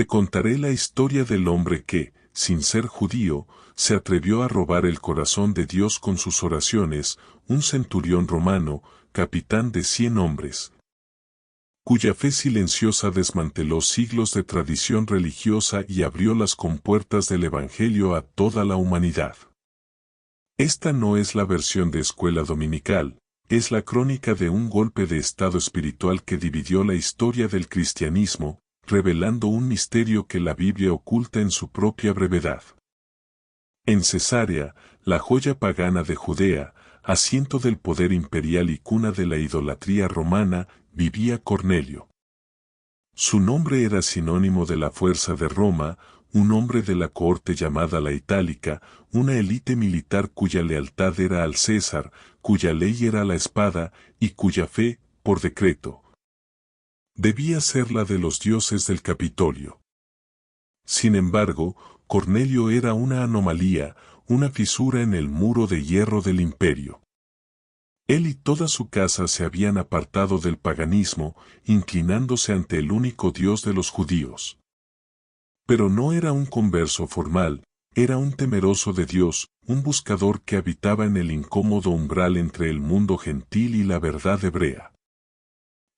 Te contaré la historia del hombre que, sin ser judío, se atrevió a robar el corazón de Dios con sus oraciones, un centurión romano, capitán de 100 hombres, cuya fe silenciosa desmanteló siglos de tradición religiosa y abrió las compuertas del Evangelio a toda la humanidad. Esta no es la versión de escuela dominical, es la crónica de un golpe de estado espiritual que dividió la historia del cristianismo, revelando un misterio que la Biblia oculta en su propia brevedad. En Cesarea, la joya pagana de Judea, asiento del poder imperial y cuna de la idolatría romana, vivía Cornelio. Su nombre era sinónimo de la fuerza de Roma, un hombre de la cohorte llamada la Itálica, una élite militar cuya lealtad era al César, cuya ley era la espada, y cuya fe, por decreto, debía ser la de los dioses del Capitolio. Sin embargo, Cornelio era una anomalía, una fisura en el muro de hierro del imperio. Él y toda su casa se habían apartado del paganismo, inclinándose ante el único Dios de los judíos. Pero no era un converso formal, era un temeroso de Dios, un buscador que habitaba en el incómodo umbral entre el mundo gentil y la verdad hebrea.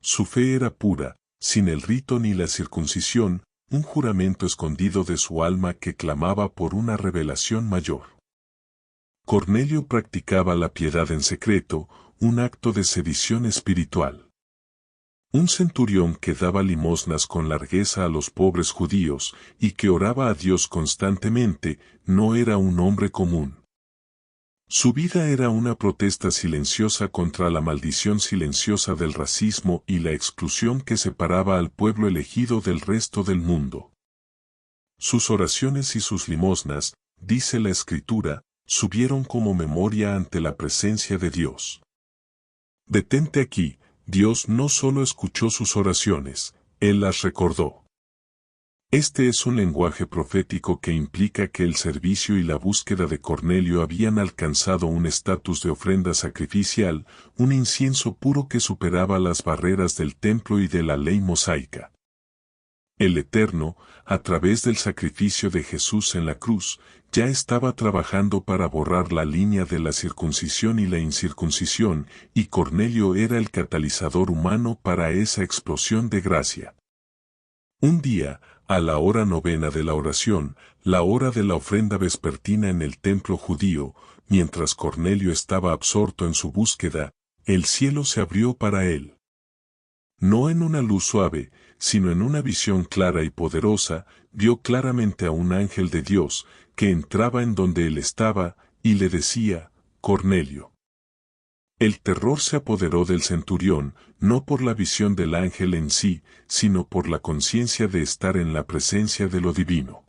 Su fe era pura, sin el rito ni la circuncisión, un juramento escondido de su alma que clamaba por una revelación mayor. Cornelio practicaba la piedad en secreto, un acto de sedición espiritual. Un centurión que daba limosnas con largueza a los pobres judíos y que oraba a Dios constantemente, no era un hombre común. Su vida era una protesta silenciosa contra la maldición silenciosa del racismo y la exclusión que separaba al pueblo elegido del resto del mundo. Sus oraciones y sus limosnas, dice la Escritura, subieron como memoria ante la presencia de Dios. Detente aquí, Dios no solo escuchó sus oraciones, Él las recordó. Este es un lenguaje profético que implica que el servicio y la búsqueda de Cornelio habían alcanzado un estatus de ofrenda sacrificial, un incienso puro que superaba las barreras del templo y de la ley mosaica. El Eterno, a través del sacrificio de Jesús en la cruz, ya estaba trabajando para borrar la línea de la circuncisión y la incircuncisión, y Cornelio era el catalizador humano para esa explosión de gracia. Un día, a la hora novena de la oración, la hora de la ofrenda vespertina en el templo judío, mientras Cornelio estaba absorto en su búsqueda, el cielo se abrió para él. No en una luz suave, sino en una visión clara y poderosa, vio claramente a un ángel de Dios, que entraba en donde él estaba, y le decía, Cornelio. El terror se apoderó del centurión, no por la visión del ángel en sí, sino por la conciencia de estar en la presencia de lo divino.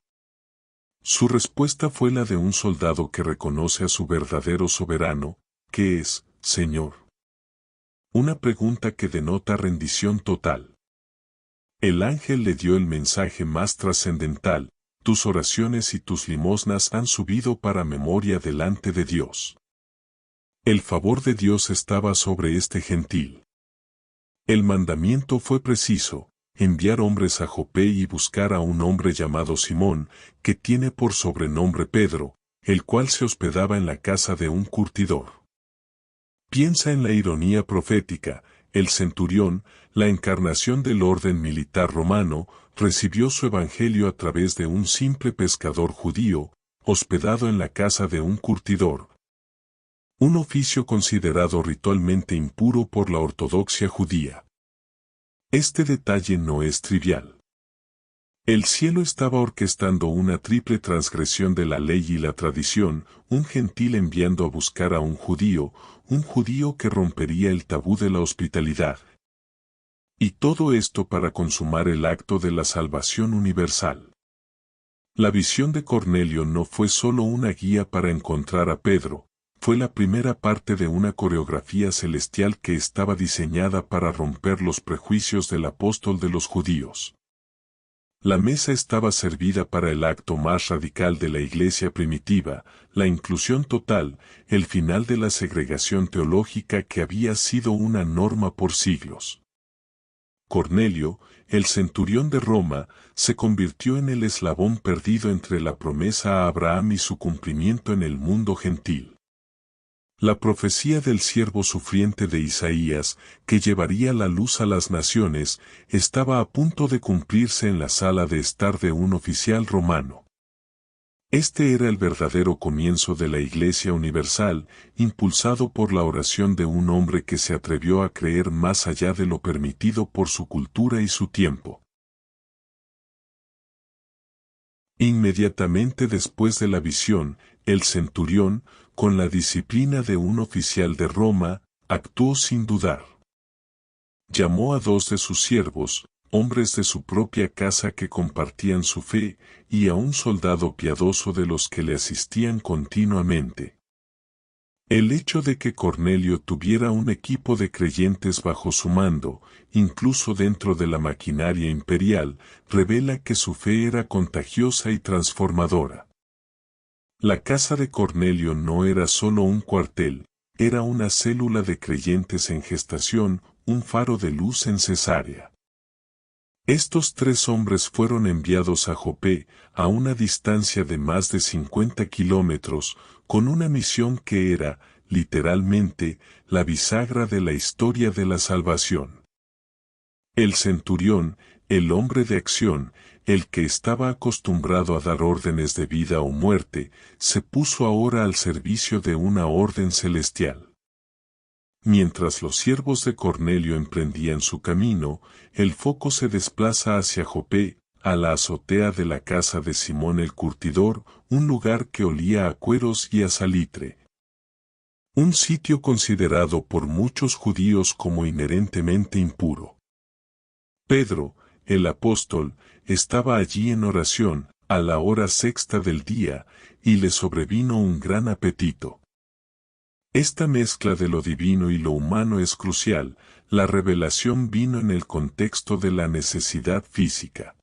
Su respuesta fue la de un soldado que reconoce a su verdadero soberano, que es, Señor. Una pregunta que denota rendición total. El ángel le dio el mensaje más trascendental, tus oraciones y tus limosnas han subido para memoria delante de Dios. El favor de Dios estaba sobre este gentil. El mandamiento fue preciso, enviar hombres a Jope y buscar a un hombre llamado Simón, que tiene por sobrenombre Pedro, el cual se hospedaba en la casa de un curtidor. Piensa en la ironía profética, el centurión, la encarnación del orden militar romano, recibió su evangelio a través de un simple pescador judío, hospedado en la casa de un curtidor. Un oficio considerado ritualmente impuro por la ortodoxia judía. Este detalle no es trivial. El cielo estaba orquestando una triple transgresión de la ley y la tradición, un gentil enviando a buscar a un judío que rompería el tabú de la hospitalidad. Y todo esto para consumar el acto de la salvación universal. La visión de Cornelio no fue solo una guía para encontrar a Pedro, fue la primera parte de una coreografía celestial que estaba diseñada para romper los prejuicios del apóstol de los judíos. La mesa estaba servida para el acto más radical de la iglesia primitiva, la inclusión total, el final de la segregación teológica que había sido una norma por siglos. Cornelio, el centurión de Roma, se convirtió en el eslabón perdido entre la promesa a Abraham y su cumplimiento en el mundo gentil. La profecía del siervo sufriente de Isaías, que llevaría la luz a las naciones, estaba a punto de cumplirse en la sala de estar de un oficial romano. Este era el verdadero comienzo de la Iglesia Universal, impulsado por la oración de un hombre que se atrevió a creer más allá de lo permitido por su cultura y su tiempo. Inmediatamente después de la visión, el centurión, con la disciplina de un oficial de Roma, actuó sin dudar. Llamó a 2 de sus siervos, hombres de su propia casa que compartían su fe, y a un soldado piadoso de los que le asistían continuamente. El hecho de que Cornelio tuviera un equipo de creyentes bajo su mando, incluso dentro de la maquinaria imperial, revela que su fe era contagiosa y transformadora. La casa de Cornelio no era solo un cuartel, era una célula de creyentes en gestación, un faro de luz en Cesarea. Estos 3 hombres fueron enviados a Jope, a una distancia de más de 50 kilómetros, con una misión que era, literalmente, la bisagra de la historia de la salvación. El centurión, el hombre de acción, el que estaba acostumbrado a dar órdenes de vida o muerte, se puso ahora al servicio de una orden celestial. Mientras los siervos de Cornelio emprendían su camino, el foco se desplaza hacia Jope, a la azotea de la casa de Simón el curtidor, un lugar que olía a cueros y a salitre. Un sitio considerado por muchos judíos como inherentemente impuro. Pedro, el apóstol, estaba allí en oración, a la hora sexta del día, y le sobrevino un gran apetito. Esta mezcla de lo divino y lo humano es crucial, la revelación vino en el contexto de la necesidad física.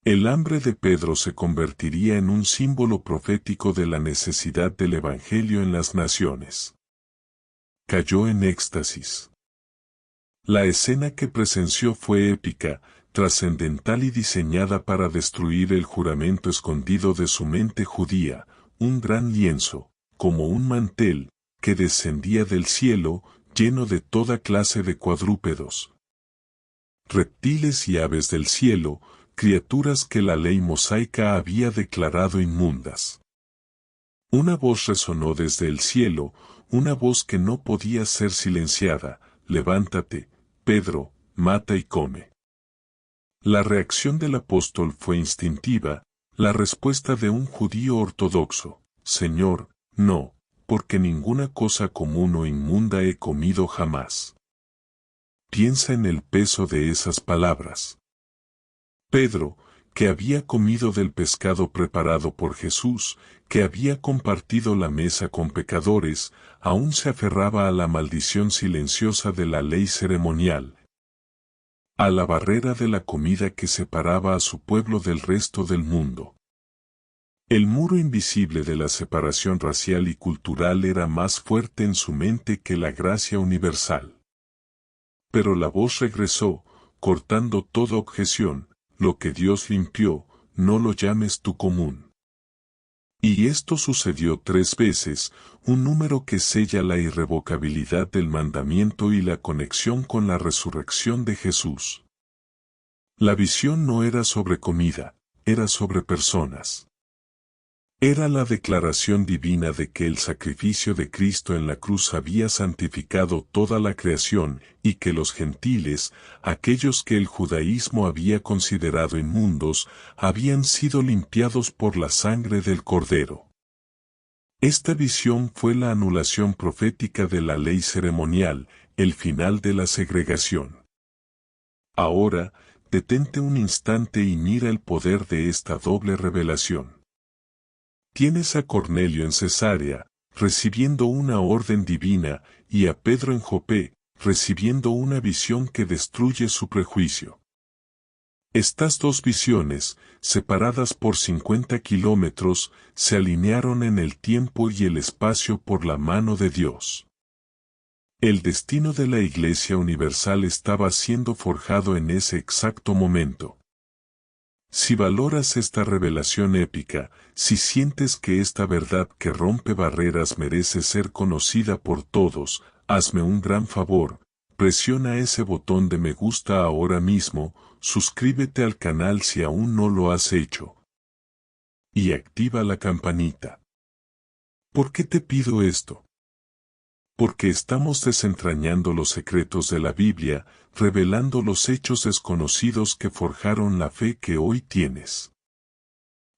El hambre de Pedro se convertiría en un símbolo profético de la necesidad del Evangelio en las naciones. Cayó en éxtasis. La escena que presenció fue épica, trascendental y diseñada para destruir el juramento escondido de su mente judía, un gran lienzo, como un mantel, que descendía del cielo, lleno de toda clase de cuadrúpedos. Reptiles y aves del cielo, criaturas que la ley mosaica había declarado inmundas. Una voz resonó desde el cielo, una voz que no podía ser silenciada: levántate, Pedro, mata y come. La reacción del apóstol fue instintiva, la respuesta de un judío ortodoxo: Señor, no, porque ninguna cosa común o inmunda he comido jamás. Piensa en el peso de esas palabras. Pedro, que había comido del pescado preparado por Jesús, que había compartido la mesa con pecadores, aún se aferraba a la maldición silenciosa de la ley ceremonial, a la barrera de la comida que separaba a su pueblo del resto del mundo. El muro invisible de la separación racial y cultural era más fuerte en su mente que la gracia universal. Pero la voz regresó, cortando toda objeción: lo que Dios limpió, no lo llames tú común. Y esto sucedió 3 veces, un número que sella la irrevocabilidad del mandamiento y la conexión con la resurrección de Jesús. La visión no era sobre comida, era sobre personas. Era la declaración divina de que el sacrificio de Cristo en la cruz había santificado toda la creación, y que los gentiles, aquellos que el judaísmo había considerado inmundos, habían sido limpiados por la sangre del Cordero. Esta visión fue la anulación profética de la ley ceremonial, el final de la segregación. Ahora, detente un instante y mira el poder de esta doble revelación. Tienes a Cornelio en Cesarea, recibiendo una orden divina, y a Pedro en Jope, recibiendo una visión que destruye su prejuicio. Estas 2 visiones, separadas por 50 kilómetros, se alinearon en el tiempo y el espacio por la mano de Dios. El destino de la Iglesia Universal estaba siendo forjado en ese exacto momento. Si valoras esta revelación épica, si sientes que esta verdad que rompe barreras merece ser conocida por todos, hazme un gran favor, presiona ese botón de me gusta ahora mismo, suscríbete al canal si aún no lo has hecho. Y activa la campanita. ¿Por qué te pido esto? Porque estamos desentrañando los secretos de la Biblia, revelando los hechos desconocidos que forjaron la fe que hoy tienes.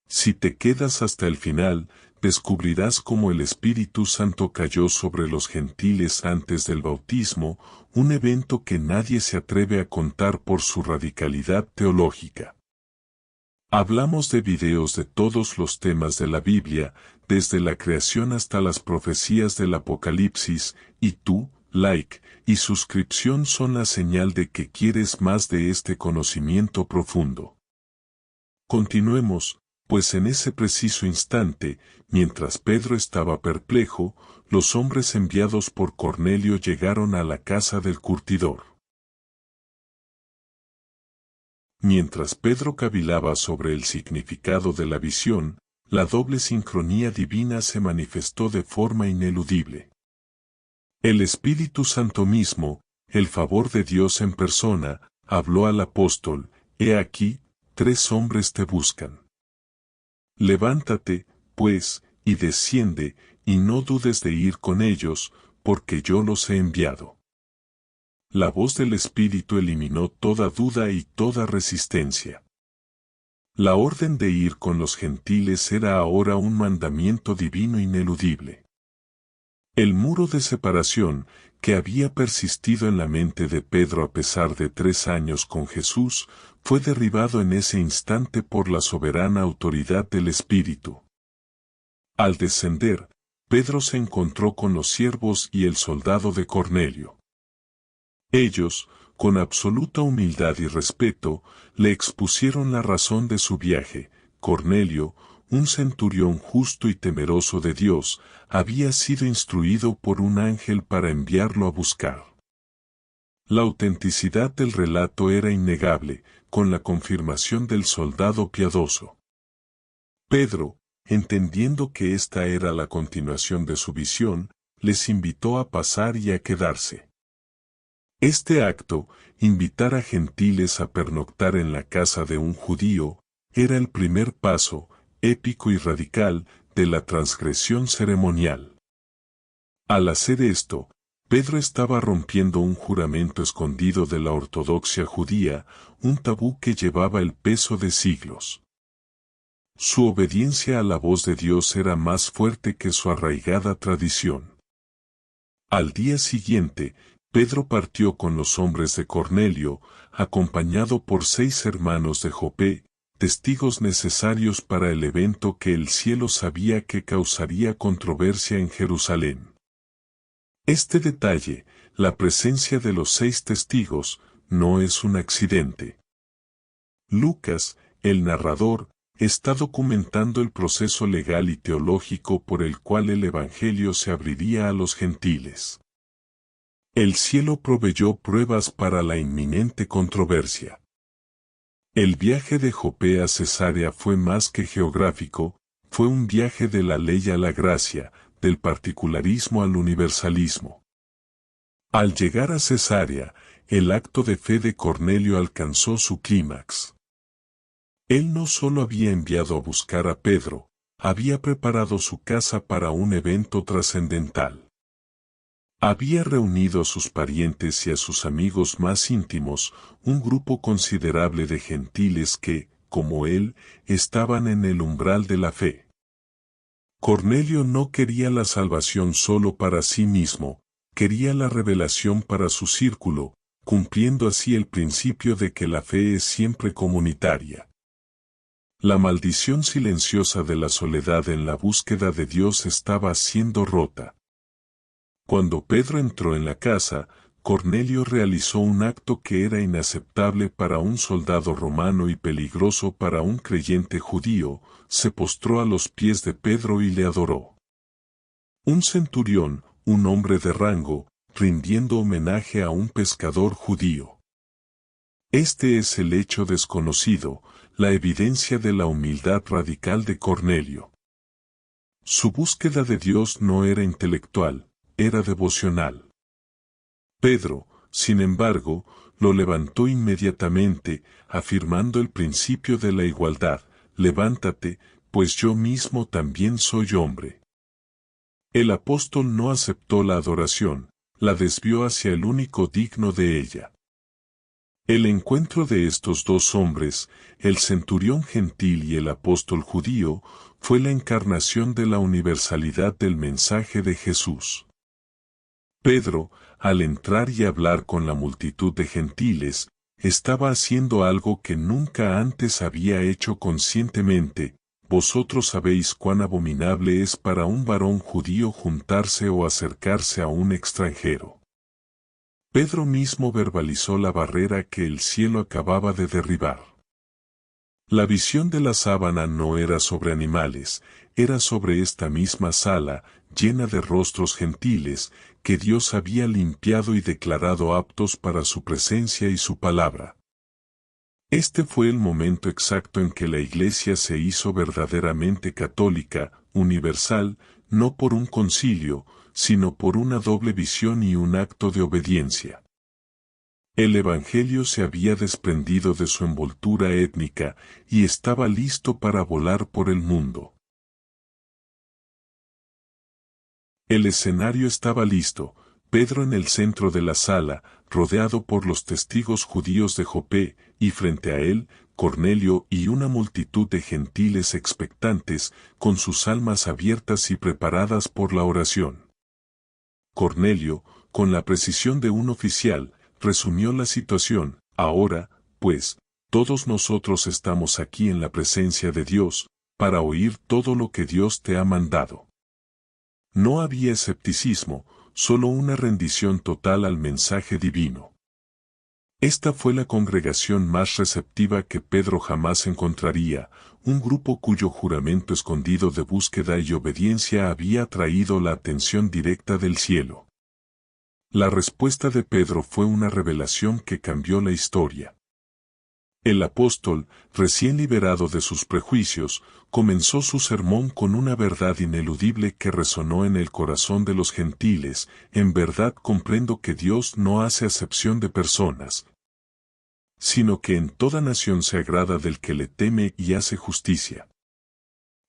Si te quedas hasta el final, descubrirás cómo el Espíritu Santo cayó sobre los gentiles antes del bautismo, un evento que nadie se atreve a contar por su radicalidad teológica. Hablamos de videos de todos los temas de la Biblia, desde la creación hasta las profecías del Apocalipsis, y tú, like y suscripción son la señal de que quieres más de este conocimiento profundo. Continuemos, pues en ese preciso instante, mientras Pedro estaba perplejo, los hombres enviados por Cornelio llegaron a la casa del curtidor. Mientras Pedro cavilaba sobre el significado de la visión, la doble sincronía divina se manifestó de forma ineludible. El Espíritu Santo mismo, el favor de Dios en persona, habló al apóstol: «He aquí, 3 hombres te buscan. Levántate, pues, y desciende, y no dudes de ir con ellos, porque yo los he enviado». La voz del Espíritu eliminó toda duda y toda resistencia. La orden de ir con los gentiles era ahora un mandamiento divino ineludible. El muro de separación, que había persistido en la mente de Pedro a pesar de 3 años con Jesús, fue derribado en ese instante por la soberana autoridad del Espíritu. Al descender, Pedro se encontró con los siervos y el soldado de Cornelio. Ellos, con absoluta humildad y respeto, le expusieron la razón de su viaje. Cornelio, un centurión justo y temeroso de Dios, había sido instruido por un ángel para enviarlo a buscar. La autenticidad del relato era innegable, con la confirmación del soldado piadoso. Pedro, entendiendo que esta era la continuación de su visión, les invitó a pasar y a quedarse. Este acto, invitar a gentiles a pernoctar en la casa de un judío, era el primer paso, épico y radical, de la transgresión ceremonial. Al hacer esto, Pedro estaba rompiendo un juramento escondido de la ortodoxia judía, un tabú que llevaba el peso de siglos. Su obediencia a la voz de Dios era más fuerte que su arraigada tradición. Al día siguiente, Pedro partió con los hombres de Cornelio, acompañado por 6 hermanos de Jope, testigos necesarios para el evento que el cielo sabía que causaría controversia en Jerusalén. Este detalle, la presencia de los 6 testigos, no es un accidente. Lucas, el narrador, está documentando el proceso legal y teológico por el cual el Evangelio se abriría a los gentiles. El cielo proveyó pruebas para la inminente controversia. El viaje de Jope a Cesarea fue más que geográfico, fue un viaje de la ley a la gracia, del particularismo al universalismo. Al llegar a Cesarea, el acto de fe de Cornelio alcanzó su clímax. Él no solo había enviado a buscar a Pedro, había preparado su casa para un evento trascendental. Había reunido a sus parientes y a sus amigos más íntimos, un grupo considerable de gentiles que, como él, estaban en el umbral de la fe. Cornelio no quería la salvación solo para sí mismo, quería la revelación para su círculo, cumpliendo así el principio de que la fe es siempre comunitaria. La maldición silenciosa de la soledad en la búsqueda de Dios estaba siendo rota. Cuando Pedro entró en la casa, Cornelio realizó un acto que era inaceptable para un soldado romano y peligroso para un creyente judío, se postró a los pies de Pedro y le adoró. Un centurión, un hombre de rango, rindiendo homenaje a un pescador judío. Este es el hecho desconocido, la evidencia de la humildad radical de Cornelio. Su búsqueda de Dios no era intelectual, era devocional. Pedro, sin embargo, lo levantó inmediatamente, afirmando el principio de la igualdad: levántate, pues yo mismo también soy hombre. El apóstol no aceptó la adoración, la desvió hacia el único digno de ella. El encuentro de estos dos hombres, el centurión gentil y el apóstol judío, fue la encarnación de la universalidad del mensaje de Jesús. Pedro, al entrar y hablar con la multitud de gentiles, estaba haciendo algo que nunca antes había hecho conscientemente: vosotros sabéis cuán abominable es para un varón judío juntarse o acercarse a un extranjero. Pedro mismo verbalizó la barrera que el cielo acababa de derribar. La visión de la sábana no era sobre animales, era sobre esta misma sala, llena de rostros gentiles, que Dios había limpiado y declarado aptos para su presencia y su palabra. Este fue el momento exacto en que la Iglesia se hizo verdaderamente católica, universal, no por un concilio, sino por una doble visión y un acto de obediencia. El Evangelio se había desprendido de su envoltura étnica y estaba listo para volar por el mundo. El escenario estaba listo: Pedro en el centro de la sala, rodeado por los testigos judíos de Jope, y frente a él, Cornelio y una multitud de gentiles expectantes, con sus almas abiertas y preparadas por la oración. Cornelio, con la precisión de un oficial, resumió la situación: ahora, pues, todos nosotros estamos aquí en la presencia de Dios, para oír todo lo que Dios te ha mandado. No había escepticismo, solo una rendición total al mensaje divino. Esta fue la congregación más receptiva que Pedro jamás encontraría, un grupo cuyo juramento escondido de búsqueda y obediencia había atraído la atención directa del cielo. La respuesta de Pedro fue una revelación que cambió la historia. El apóstol, recién liberado de sus prejuicios, comenzó su sermón con una verdad ineludible que resonó en el corazón de los gentiles: en verdad comprendo que Dios no hace acepción de personas, sino que en toda nación se agrada del que le teme y hace justicia.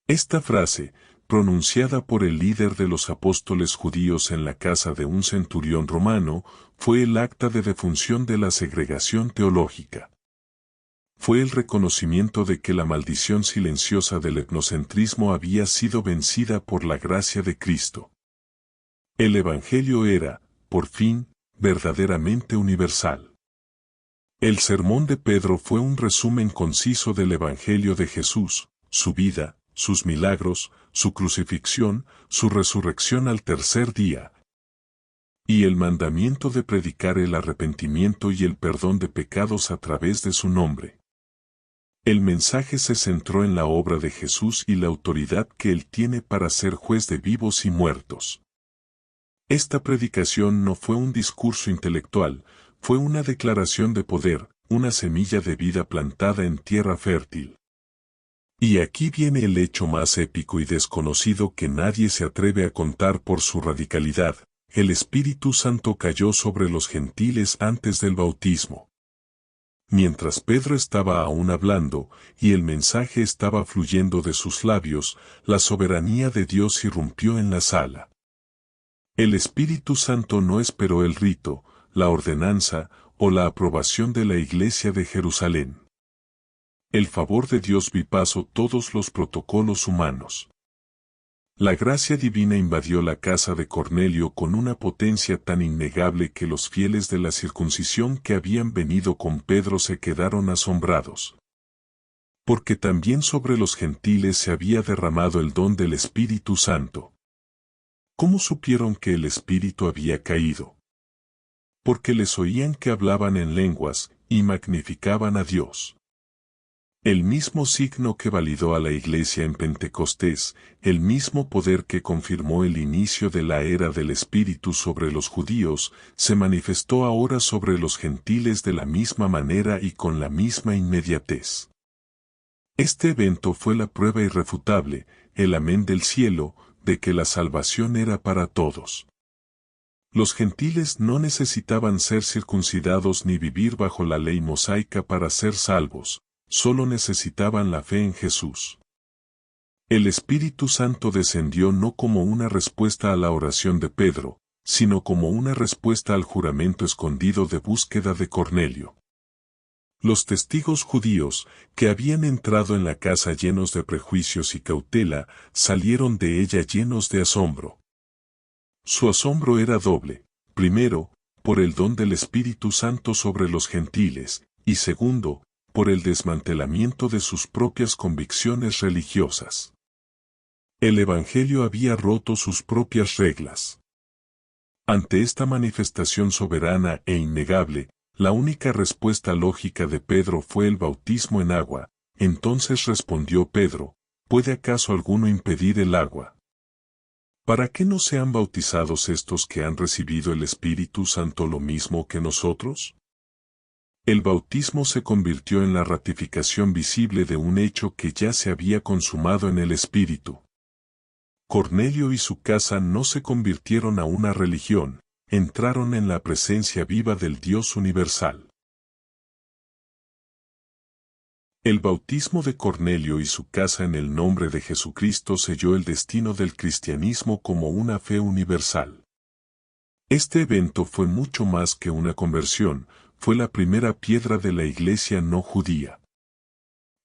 Esta frase, pronunciada por el líder de los apóstoles judíos en la casa de un centurión romano, fue el acta de defunción de la segregación teológica. Fue el reconocimiento de que la maldición silenciosa del etnocentrismo había sido vencida por la gracia de Cristo. El Evangelio era, por fin, verdaderamente universal. El sermón de Pedro fue un resumen conciso del Evangelio de Jesús: su vida, sus milagros, su crucifixión, su resurrección al tercer día, y el mandamiento de predicar el arrepentimiento y el perdón de pecados a través de su nombre. El mensaje se centró en la obra de Jesús y la autoridad que Él tiene para ser juez de vivos y muertos. Esta predicación no fue un discurso intelectual, fue una declaración de poder, una semilla de vida plantada en tierra fértil. Y aquí viene el hecho más épico y desconocido que nadie se atreve a contar por su radicalidad: el Espíritu Santo cayó sobre los gentiles antes del bautismo. Mientras Pedro estaba aún hablando, y el mensaje estaba fluyendo de sus labios, la soberanía de Dios irrumpió en la sala. El Espíritu Santo no esperó el rito, la ordenanza, o la aprobación de la Iglesia de Jerusalén. El favor de Dios vipasó todos los protocolos humanos. La gracia divina invadió la casa de Cornelio con una potencia tan innegable que los fieles de la circuncisión que habían venido con Pedro se quedaron asombrados. Porque también sobre los gentiles se había derramado el don del Espíritu Santo. ¿Cómo supieron que el Espíritu había caído? Porque les oían que hablaban en lenguas, y magnificaban a Dios. El mismo signo que validó a la Iglesia en Pentecostés, el mismo poder que confirmó el inicio de la era del Espíritu sobre los judíos, se manifestó ahora sobre los gentiles de la misma manera y con la misma inmediatez. Este evento fue la prueba irrefutable, el amén del cielo, de que la salvación era para todos. Los gentiles no necesitaban ser circuncidados ni vivir bajo la ley mosaica para ser salvos, solo necesitaban la fe en Jesús. El Espíritu Santo descendió no como una respuesta a la oración de Pedro, sino como una respuesta al juramento escondido de búsqueda de Cornelio. Los testigos judíos, que habían entrado en la casa llenos de prejuicios y cautela, salieron de ella llenos de asombro. Su asombro era doble: primero, por el don del Espíritu Santo sobre los gentiles, y segundo, por el desmantelamiento de sus propias convicciones religiosas. El Evangelio había roto sus propias reglas. Ante esta manifestación soberana e innegable, la única respuesta lógica de Pedro fue el bautismo en agua. Entonces respondió Pedro: ¿puede acaso alguno impedir el agua? ¿Para qué no sean bautizados estos que han recibido el Espíritu Santo lo mismo que nosotros? El bautismo se convirtió en la ratificación visible de un hecho que ya se había consumado en el Espíritu. Cornelio y su casa no se convirtieron a una religión, entraron en la presencia viva del Dios universal. El bautismo de Cornelio y su casa en el nombre de Jesucristo selló el destino del cristianismo como una fe universal. Este evento fue mucho más que una conversión, fue la primera piedra de la iglesia no judía.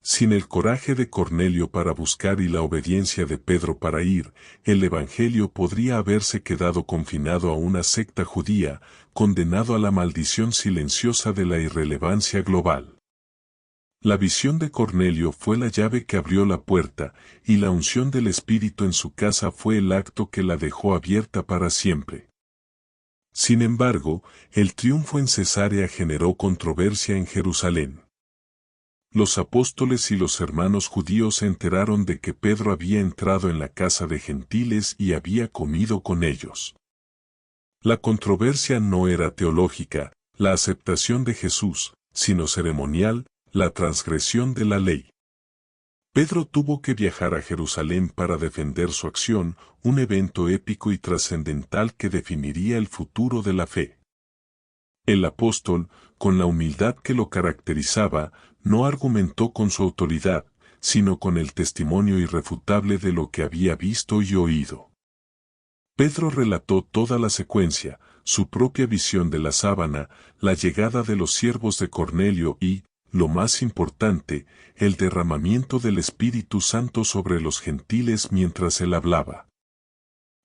Sin el coraje de Cornelio para buscar y la obediencia de Pedro para ir, el Evangelio podría haberse quedado confinado a una secta judía, condenado a la maldición silenciosa de la irrelevancia global. La visión de Cornelio fue la llave que abrió la puerta, y la unción del Espíritu en su casa fue el acto que la dejó abierta para siempre. Sin embargo, el triunfo en Cesarea generó controversia en Jerusalén. Los apóstoles y los hermanos judíos se enteraron de que Pedro había entrado en la casa de gentiles y había comido con ellos. La controversia no era teológica, la aceptación de Jesús, sino ceremonial, la transgresión de la ley. Pedro tuvo que viajar a Jerusalén para defender su acción, un evento épico y trascendental que definiría el futuro de la fe. El apóstol, con la humildad que lo caracterizaba, no argumentó con su autoridad, sino con el testimonio irrefutable de lo que había visto y oído. Pedro relató toda la secuencia, su propia visión de la sábana, la llegada de los siervos de Cornelio y, lo más importante, el derramamiento del Espíritu Santo sobre los gentiles mientras él hablaba.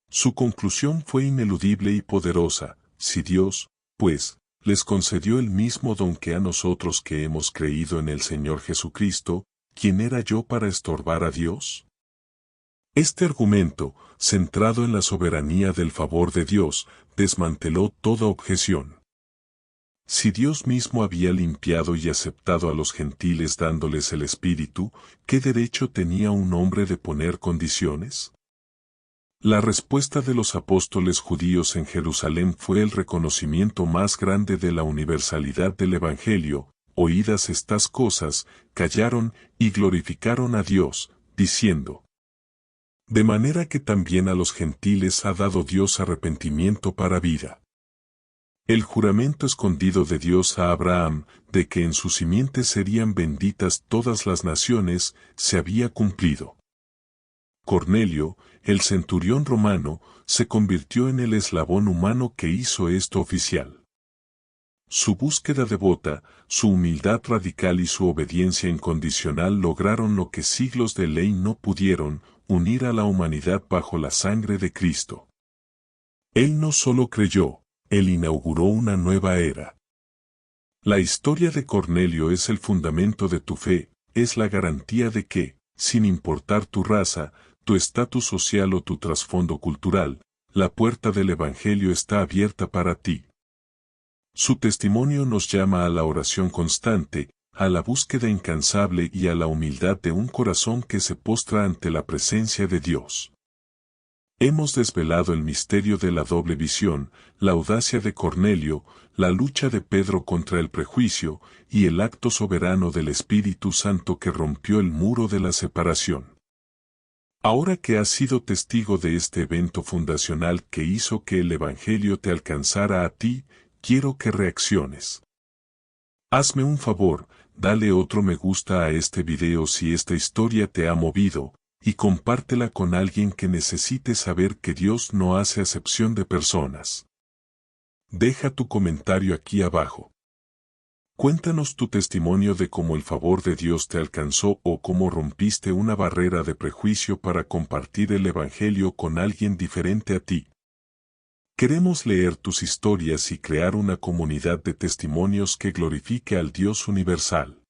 Su conclusión fue ineludible y poderosa: si Dios, pues, les concedió el mismo don que a nosotros que hemos creído en el Señor Jesucristo, ¿quién era yo para estorbar a Dios? Este argumento, centrado en la soberanía del favor de Dios, desmanteló toda objeción. Si Dios mismo había limpiado y aceptado a los gentiles dándoles el Espíritu, ¿qué derecho tenía un hombre de poner condiciones? La respuesta de los apóstoles judíos en Jerusalén fue el reconocimiento más grande de la universalidad del Evangelio: oídas estas cosas, callaron y glorificaron a Dios, diciendo: de manera que también a los gentiles ha dado Dios arrepentimiento para vida. El juramento escondido de Dios a Abraham, de que en su simiente serían benditas todas las naciones, se había cumplido. Cornelio, el centurión romano, se convirtió en el eslabón humano que hizo esto oficial. Su búsqueda devota, su humildad radical y su obediencia incondicional lograron lo que siglos de ley no pudieron: unir a la humanidad bajo la sangre de Cristo. Él no solo creyó, él inauguró una nueva era. La historia de Cornelio es el fundamento de tu fe, es la garantía de que, sin importar tu raza, tu estatus social o tu trasfondo cultural, la puerta del Evangelio está abierta para ti. Su testimonio nos llama a la oración constante, a la búsqueda incansable y a la humildad de un corazón que se postra ante la presencia de Dios. Hemos desvelado el misterio de la doble visión, la audacia de Cornelio, la lucha de Pedro contra el prejuicio y el acto soberano del Espíritu Santo que rompió el muro de la separación. Ahora que has sido testigo de este evento fundacional que hizo que el Evangelio te alcanzara a ti, quiero que reacciones. Hazme un favor, dale otro me gusta a este video si esta historia te ha movido, y compártela con alguien que necesite saber que Dios no hace acepción de personas. Deja tu comentario aquí abajo. Cuéntanos tu testimonio de cómo el favor de Dios te alcanzó o cómo rompiste una barrera de prejuicio para compartir el Evangelio con alguien diferente a ti. Queremos leer tus historias y crear una comunidad de testimonios que glorifique al Dios universal.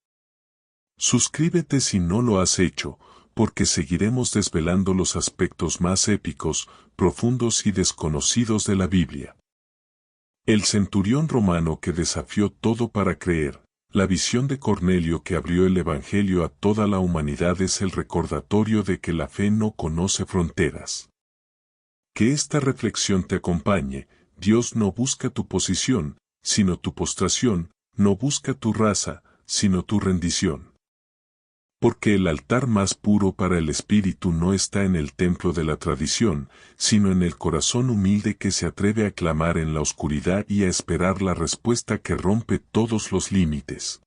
Suscríbete si no lo has hecho, porque seguiremos desvelando los aspectos más épicos, profundos y desconocidos de la Biblia. El centurión romano que desafió todo para creer, la visión de Cornelio que abrió el Evangelio a toda la humanidad es el recordatorio de que la fe no conoce fronteras. Que esta reflexión te acompañe. Dios no busca tu posición, sino tu postración, no busca tu raza, sino tu rendición. Porque el altar más puro para el espíritu no está en el templo de la tradición, sino en el corazón humilde que se atreve a clamar en la oscuridad y a esperar la respuesta que rompe todos los límites.